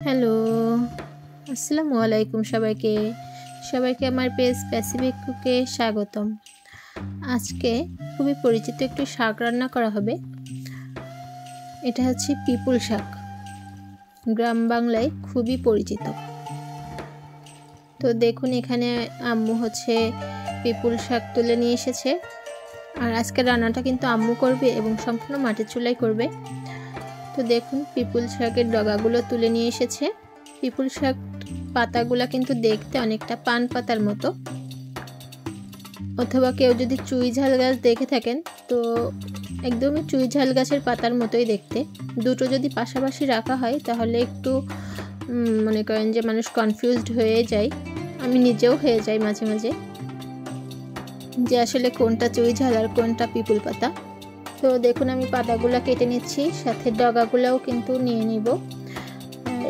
Hello, আসসালামু আলাইকুম সবাইকে। সবাইকে আমার পেজ প্যাসিফিক কুকে স্বাগতম। আজকে খুবই পরিচিত একটি শাক রান্না করা হবে। এটা হচ্ছে পিপুল শাক। গ্রাম বাংলায় খুবই পরিচিত। তো দেখুন এখানে আম্মু পিপুল শাক তুলে নিয়ে এসেছে। আর আজকে রান্নাটা কিন্তু আম্মু করবে এবং সম্পূর্ণ মাটির চুলায় করবে। তো দেখুন পিপুল শাকের ডগাগুলো তুলে নিয়ে এসেছে। পিপুল শাক পাতাগুলো কিন্তু দেখতে অনেকটা পান পাতার মতো, অথবা কেউ যদি চুই ঝাল গাছ দেখে থাকেন তো একদমই চুই ঝাল গাছের পাতার মতোই দেখতে। দুটো যদি পাশাপাশি রাখা হয় তাহলে একটু মনে করেন যে মানুষ কনফিউজড হয়ে যায়। আমি নিজেও হয়ে যাই মাঝে মাঝে যে আসলে কোনটা চুই ঝাল আর কোনটা পিপুল পাতা। তো দেখুন আমি পাতাগুলো কেটে নিচ্ছি, সাথে ডগাগুলোও কিন্তু নিয়ে নিব।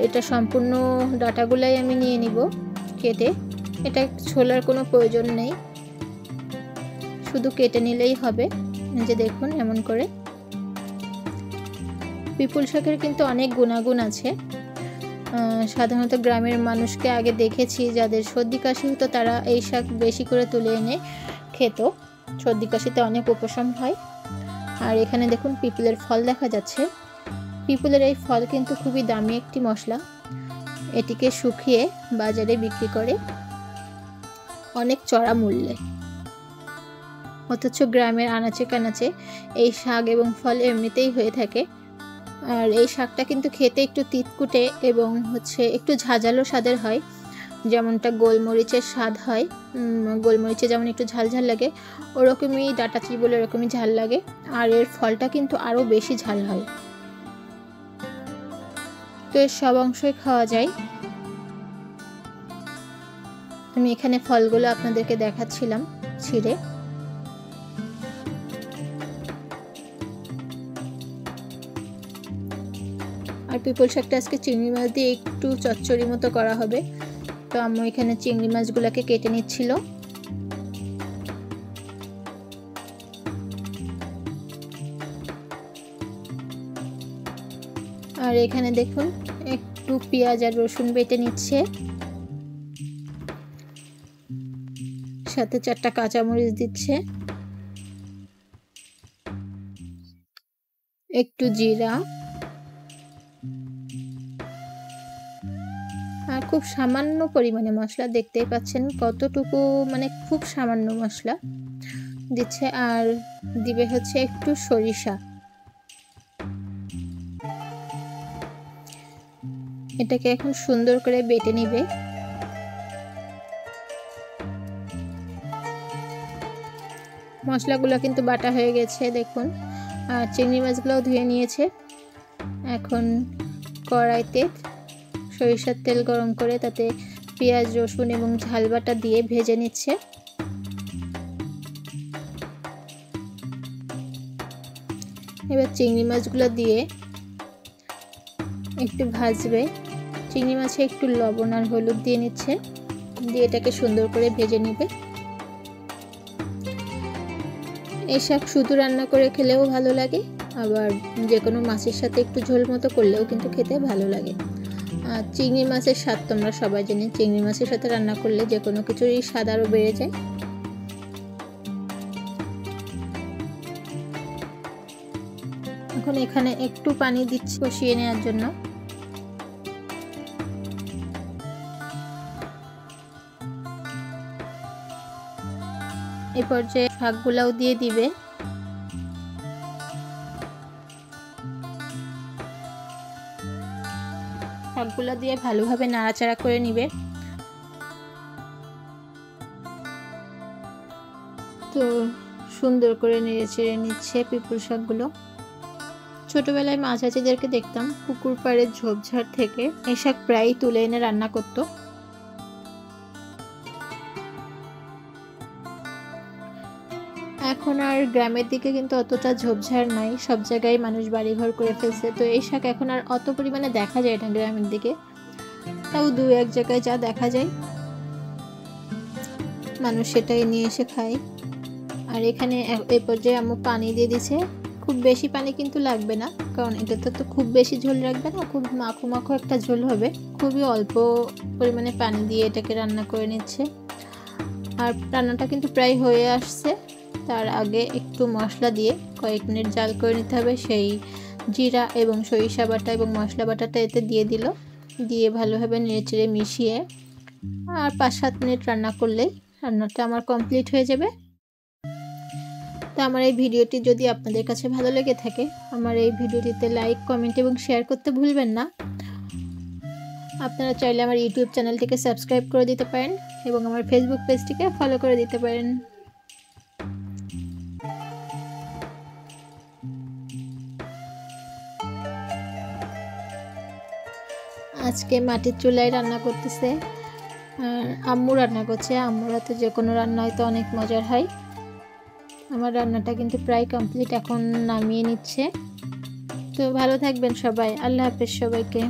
এটা সম্পূর্ণ ডাটাগুলাই আমি নিয়ে নিব কেটে। এটা ছোলার কোনো প্রয়োজন নেই, শুধু কেটে নিলেই হবে। যে দেখুন এমন করে। পিপুল শাকের কিন্তু অনেক গুণাগুণ আছে। সাধারণত গ্রামের মানুষকে আগে দেখেছি যাদের সর্দি কাশি হতো তারা এই শাক বেশি করে তুলে এনে খেত। সর্দি কাশিতে অনেক উপশম হয়। আর এখানে দেখুন পিপুলের ফল দেখা যাচ্ছে। পিপুলের এই ফল কিন্তু খুবই দামি একটি মশলা। এটিকে শুকিয়ে বাজারে বিক্রি করে অনেক চড়া মূল্যে, অথচ গ্রামের আনাচে কানাচে এই শাক এবং ফল এমনিতেই হয়ে থাকে। আর এই শাকটা কিন্তু খেতে একটু তিতকুটে এবং একটু ঝাঁঝালো স্বাদের হয়, যেমনটা গোলমরিচের স্বাদ হয়। গোলমরিচে যেমন একটু ঝাল ঝাল লাগে, ওরকমই ডাটা চিবলে ওরকমই ঝাল লাগে। আর এর ফলটা কিন্তু আরও বেশি ঝাল হয়। তো এর সব অংশই খাওয়া যায়। আমি এখানে ফলগুলো আপনাদেরকে দেখাচ্ছিলাম ছিঁড়ে। আর পিপুল শাকটা আজকে চিংড়ি মাছ দিয়ে একটু চচ্চড়ি মতো করা হবে। তো আম্মু এখানে চিংড়ি মাছগুলোকে কেটে নিচ্ছিল। আর এখানে দেখুন একটু পেঁয়াজ আর রসুন বেটে নিচ্ছে, সাথে 4টা কাঁচামরিচ দিচ্ছে, একটু জিরা আর খুব সামান্য পরিমাণে মশলা। দেখতেই পাচ্ছেন কতটুকু, খুব সামান্য মশলা দিচ্ছে। আর দিবে একটু সরিষা। এটাকে এখন সুন্দর করে বেটে নিবে। মশলাগুলো কিন্তু বাটা হয়ে গেছে দেখুন। আর চিংড়ি মাছগুলোও ধুয়ে নিয়েছে। এখন কড়াইতে সরিষার তেল গরম করে তাতে পেঁয়াজ রসুন এবং ঝাল বাটা দিয়ে ভেজে নিচ্ছে। এবার চিংড়ি মাছগুলো দিয়ে একটু ভাজবে। চিংড়ি মাছে একটু লবণ আর হলুদ দিয়ে নিচ্ছে, দিয়ে এটাকে সুন্দর করে ভেজে নিবে। এই শাক শুধু রান্না করে খেলেও ভালো লাগে, আবার যে কোনো মাছের সাথে একটু ঝোল মতো করলেও কিন্তু খেতে ভালো লাগে। আর চিংড়ি মাছের স্বাদ তোমরা সবাই জানি, চিংড়ি মাছের সাথে রান্না করলে যে কোনো কিছুরই স্বাদ আরও বেড়ে যায়। এখন এখানে একটু পানি দিচ্ছি কষিয়ে নেওয়ার জন্য। এই পর্যায়ে শাকগুলাও দিয়ে দিবে। শাকগুলা দিয়ে ভালোভাবে নাড়াচাড়া করে নিবে। তো সুন্দর করে নেড়ে চেড়ে নিচ্ছে পিপুল শাকগুলো। ছোটবেলায় মা চাচিদেরকে দেখতাম পুকুর পাড়ের ঝোপঝাড় থেকে এই শাক প্রায়ই তুলে এনে রান্না করতো। এখন আর গ্রামের দিকে কিন্তু অতটা ঝোপঝাড় নাই, সব জায়গায় মানুষ বাড়িঘর করে ফেলছে। তো এই শাক এখন আর অত পরিমাণে দেখা যায় না গ্রামের দিকে, তাও 2-1 জায়গায় যা দেখা যায় মানুষ সেটাই নিয়ে এসে খায়। আর এখানে এ পর্যায়ে আম্মু পানি দিয়ে দিছে খুব বেশি পানি কিন্তু লাগবে না, কারণ এটাতে তো খুব বেশি ঝোল রাখবে না, খুব মাখো মাখো একটা ঝোল হবে। খুবই অল্প পরিমাণে পানি দিয়ে এটাকে রান্না করে নিচ্ছে। আর রান্নাটা কিন্তু প্রায় হয়ে আসছে। তার আগে একটু মশলা দিয়ে কয়েক মিনিট জাল করে নিতে হবে। সেই জিরা এবং সরিষা বাটা এবং মশলা বাটাটা এতে দিয়ে দিল, দিয়ে ভালোভাবে নেড়েচেড়ে মিশিয়ে আর 5-7 মিনিট রান্না করলেই রান্নাটা আমার কমপ্লিট হয়ে যাবে। তো আমার এই ভিডিওটি যদি আপনাদের কাছে ভালো লেগে থাকে, আমার এই ভিডিওটিতে লাইক, কমেন্ট এবং শেয়ার করতে ভুলবেন না। আপনারা চাইলে আমার ইউটিউব চ্যানেলটিকে সাবস্ক্রাইব করে দিতে পারেন এবং আমার ফেসবুক পেজটিকে ফলো করে দিতে পারেন। আজকে মাটির চুলায় রান্না করতেছে, আর আম্মু রান্না করছে। আম্মুরা তো যে কোনো রান্না হয়তো অনেক মজার হয়। আমার রান্নাটা কিন্তু প্রায় কমপ্লিট, এখন নামিয়ে নিচ্ছে। তো ভালো থাকবেন সবাই, আল্লাহ হাফেজ সবাইকে।